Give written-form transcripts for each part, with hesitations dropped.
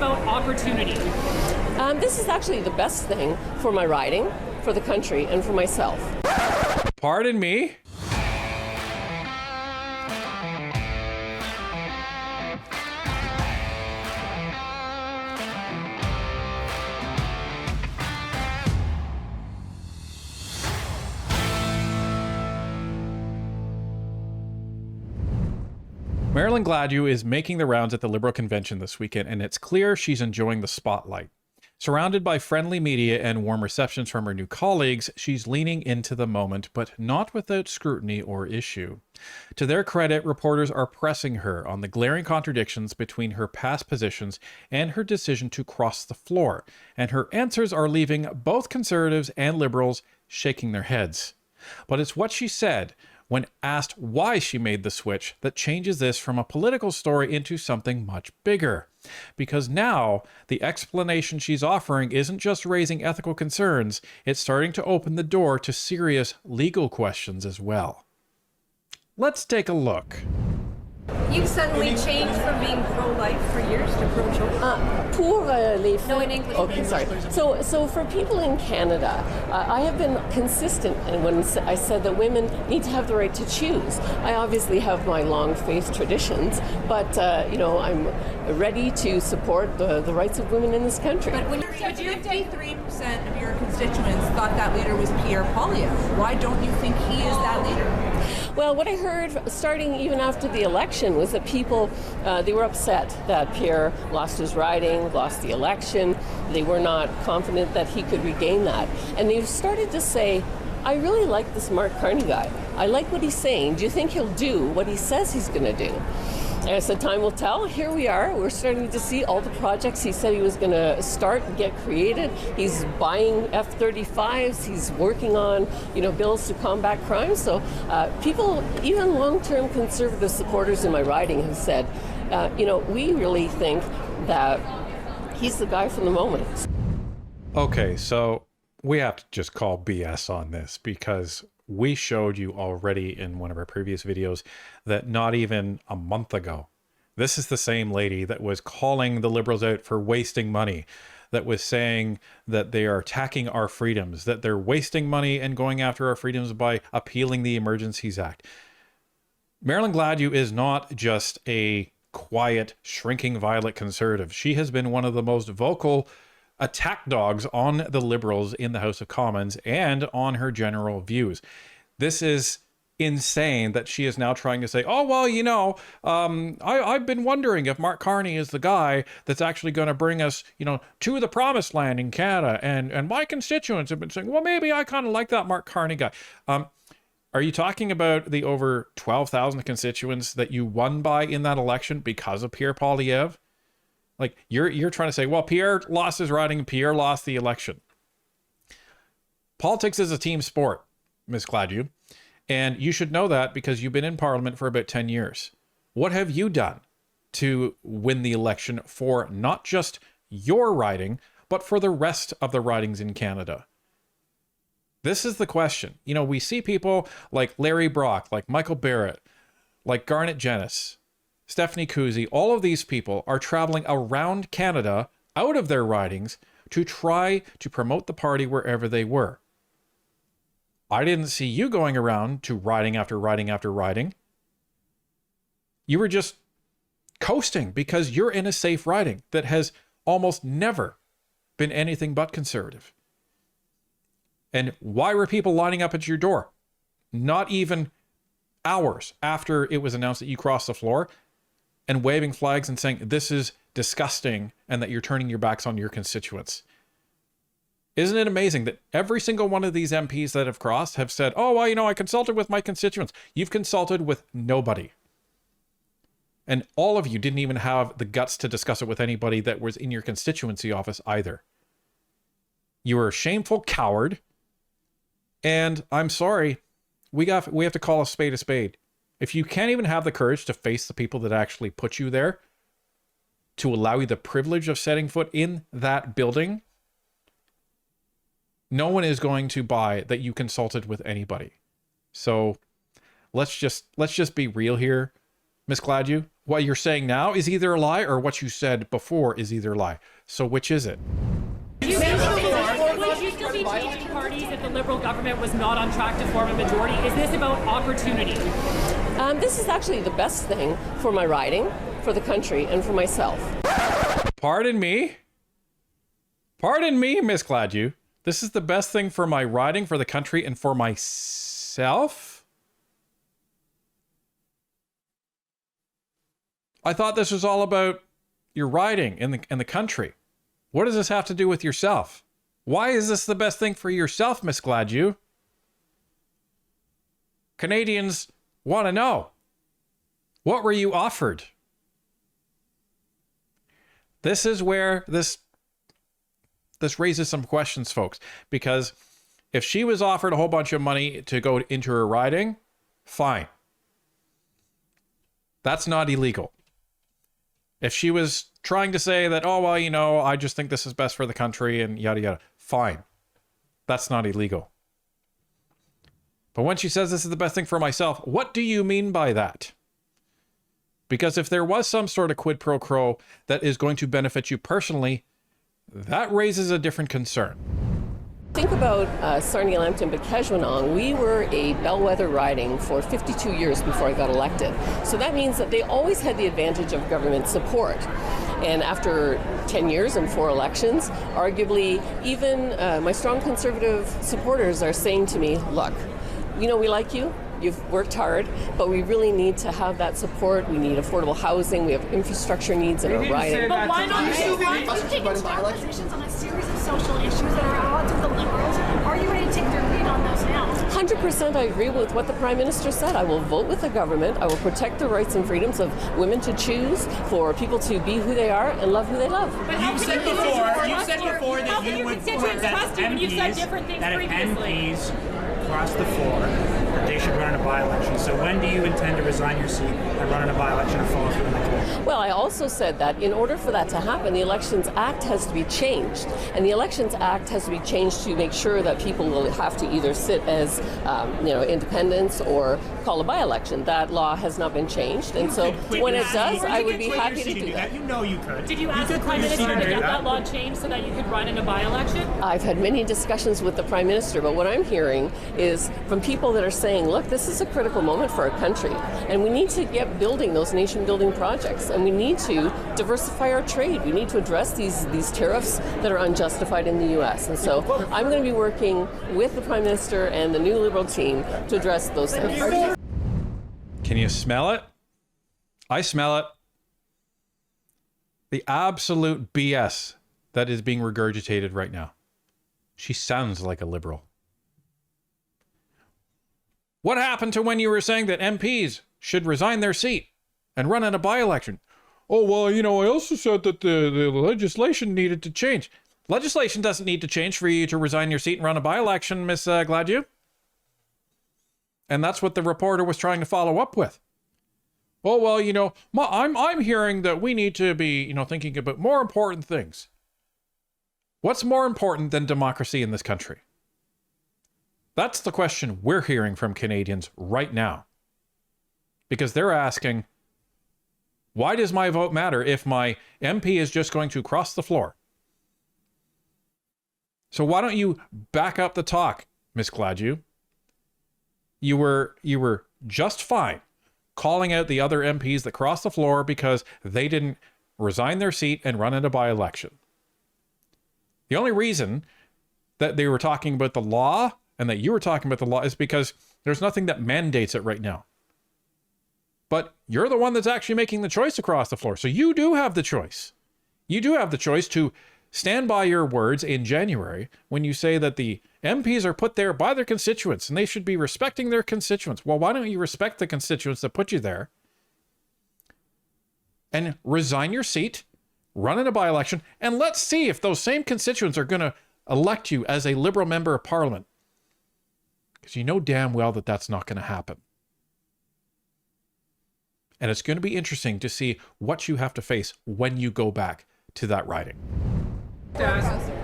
about opportunity? This is actually the best thing for my riding, for the country, and for myself. Pardon me? Marilyn Gladu is making the rounds at the Liberal convention this weekend, and it's clear she's enjoying the spotlight. Surrounded by friendly media and warm receptions from her new colleagues, she's leaning into the moment, but not without scrutiny or issue. To their credit, reporters are pressing her on the glaring contradictions between her past positions and her decision to cross the floor, and her answers are leaving both Conservatives and Liberals shaking their heads. But it's what she said when asked why she made the switch that changes this from a political story into something much bigger. Because now, the explanation she's offering isn't just raising ethical concerns, it's starting to open the door to serious legal questions as well. Let's take a look. You suddenly changed from being pro-life for years to pro-choice? Pour les femmes. No, in English. Okay, sorry. So for people in Canada, I have been consistent when I said that women need to have the right to choose. I obviously have my long faith traditions, but I'm ready to support the rights of women in this country. But when you said 53% of your constituents thought that leader was Pierre Poilievre, why don't you think he is that leader? Well, what I heard starting even after the election was that people, they were upset that Pierre lost his riding, lost the election. They were not confident that he could regain that. And they started to say, I really like this Mark Carney guy. I like what he's saying. Do you think he'll do what he says he's going to do? And I said, time will tell. Here we are. We're starting to see all the projects he said he was going to start and get created. He's buying F-35s. He's working on, bills to combat crime. So people, even long-term Conservative supporters in my riding have said, we really think that he's the guy from the moment. Okay, so we have to just call BS on this because we showed you already in one of our previous videos that not even a month ago, this is the same lady that was calling the Liberals out for wasting money, that was saying that they are attacking our freedoms, that they're wasting money and going after our freedoms by appealing the Emergencies Act. Marilyn Gladu is not just a quiet, shrinking violet Conservative. She has been one of the most vocal attack dogs on the Liberals in the House of Commons and on her general views. This is insane that she is now trying to say, oh, well, I've been wondering if Mark Carney is the guy that's actually going to bring us, to the promised land in Canada. And my constituents have been saying, well, maybe I kind of like that Mark Carney guy. Are you talking about the over 12,000 constituents that you won by in that election because of Pierre Poilievre? Like, you're trying to say, well, Pierre lost his riding, Pierre lost the election. Politics is a team sport, Ms. Gladu, and you should know that because you've been in Parliament for about 10 years. What have you done to win the election for not just your riding, but for the rest of the ridings in Canada? This is the question. We see people like Larry Brock, like Michael Barrett, like Garnet Jennis, Stephanie Kuzy, all of these people are traveling around Canada out of their ridings to try to promote the party wherever they were. I didn't see you going around to riding after riding after riding. You were just coasting because you're in a safe riding that has almost never been anything but Conservative. And why were people lining up at your door? Not even hours after it was announced that you crossed the floor, and waving flags and saying, this is disgusting, and that you're turning your backs on your constituents. Isn't it amazing that every single one of these MPs that have crossed have said, oh, well, I consulted with my constituents. You've consulted with nobody. And all of you didn't even have the guts to discuss it with anybody that was in your constituency office either. You were a shameful coward. And I'm sorry, we have to call a spade a spade. If you can't even have the courage to face the people that actually put you there, to allow you the privilege of setting foot in that building, no one is going to buy that you consulted with anybody. So let's just be real here, Ms. Gladu. what you're saying now is either a lie or what you said before is either a lie. So which is it? Would you still be changing parties if the Liberal government was not on track to form a majority? Is this about opportunity? This is actually the best thing for my riding, for the country, and for myself. Pardon me? Pardon me, Miss Gladu. This is the best thing for my riding, for the country, and for myself? I thought this was all about your riding in the country. What does this have to do with yourself? Why is this the best thing for yourself, Miss Gladu? Canadians want to know. What were you offered? This is where this raises some questions, folks, because if she was offered a whole bunch of money to go into her riding, fine. That's not illegal. If she was trying to say that, oh, well, you know, I just think this is best for the country and yada, yada, fine. That's not illegal. But when she says this is the best thing for myself, what do you mean by that? Because if there was some sort of quid pro quo that is going to benefit you personally, that raises a different concern. Think about Sarnia Lambton, but Keshwanong, we were a bellwether riding for 52 years before I got elected. So that means that they always had the advantage of government support. And after 10 years and 4 elections, arguably even my strong conservative supporters are saying to me, look, you know, we like you. You've worked hard, but we really need to have that support. We need affordable housing. We have infrastructure needs in our riding. But why not taking strong positions on a series of social issues that are at odds with the Liberals? Are you ready to take their lead on those now? 100% I agree with what the Prime Minister said. I will vote with the government. I will protect the rights and freedoms of women to choose, for people to be who they are and love who they love. But You said before that you would trust you when you've said different things that if previously. MPs cross the floor, that they should run in a by-election. So when do you intend to resign your seat and run in a by-election and follow through on that? Well, I also said that in order for that to happen, the Elections Act has to be changed. And the Elections Act has to be changed to make sure that people will have to either sit as independents or call a by-election. That law has not been changed. And so when it does, I would be happy to do that. You know you could. Did you ask the Prime Minister to get that law changed so that you could run in a by-election? I've had many discussions with the Prime Minister, but what I'm hearing is from people that are saying, look, this is a critical moment for our country, and we need to get building those nation-building projects, and we need to diversify our trade. We need to address these tariffs that are unjustified in the U.S. And so I'm going to be working with the Prime Minister and the new Liberal team to address those things. Can you smell it? I smell it. The absolute BS that is being regurgitated right now. She sounds like a liberal. What happened to when you were saying that MPs should resign their seat and run in a by-election? Oh, well, you know, I also said that the legislation needed to change. Legislation doesn't need to change for you to resign your seat and run a by-election, Miss Gladu. And that's what the reporter was trying to follow up with. Oh, well, you know, I'm hearing that we need to be, you know, thinking about more important things. What's more important than democracy in this country? That's the question we're hearing from Canadians right now. Because they're asking, why does my vote matter if my MP is just going to cross the floor? So why don't you back up the talk, Miss Gladu? You were just fine calling out the other MPs that crossed the floor because they didn't resign their seat and run in a by-election. The only reason that they were talking about the law and that you were talking about the law is because there's nothing that mandates it right now. But you're the one that's actually making the choice across the floor. So you do have the choice. You do have the choice to stand by your words in January when you say that the MPs are put there by their constituents and they should be respecting their constituents. Well, why don't you respect the constituents that put you there and resign your seat, run in a by-election, and let's see if those same constituents are going to elect you as a Liberal member of Parliament. Because you know damn well that that's not going to happen. And it's going to be interesting to see what you have to face when you go back to that riding.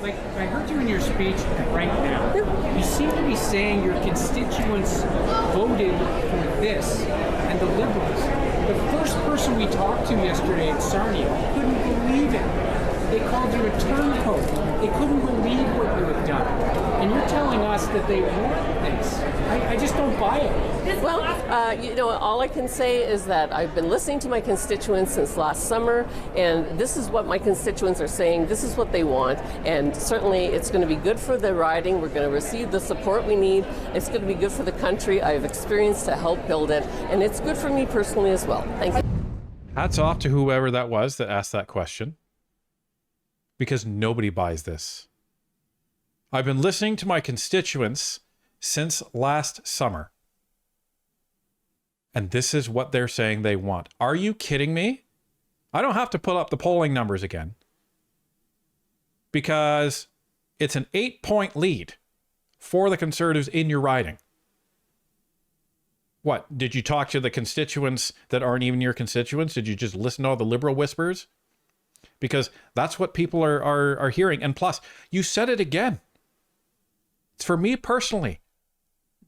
Like, I heard you in your speech right now. You seem to be saying your constituents voted for this and the Liberals. The first person we talked to yesterday at Sarnia couldn't believe it. They called you a turncoat. They couldn't believe what you had done. And you're telling us that they want this. I just don't buy it. Well, all I can say is that I've been listening to my constituents since last summer, and this is what my constituents are saying. This is what they want, and certainly it's going to be good for the riding. We're going to receive the support we need. It's going to be good for the country. I have experience to help build it, and it's good for me personally as well. Thank you. Hats off to whoever that was that asked that question, because nobody buys this. I've been listening to my constituents since last summer, and this is what they're saying they want. Are you kidding me? I don't have to put up the polling numbers again, because it's an 8-point lead for the Conservatives in your riding. What, did you talk to the constituents that aren't even your constituents? Did you just listen to all the Liberal whispers? Because that's what people are hearing. And plus, you said it again. It's for me personally.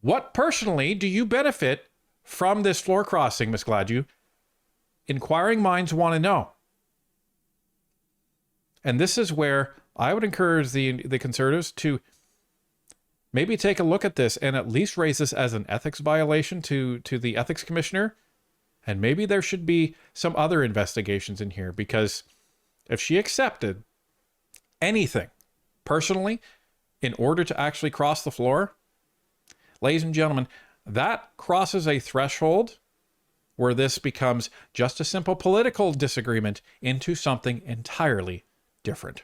What personally do you benefit from this floor crossing, Ms. Gladu? Inquiring minds want to know. And this is where I would encourage the Conservatives to maybe take a look at this and at least raise this as an ethics violation to the ethics commissioner. And maybe there should be some other investigations in here, because if she accepted anything personally in order to actually cross the floor, ladies and gentlemen, that crosses a threshold where this becomes just a simple political disagreement into something entirely different.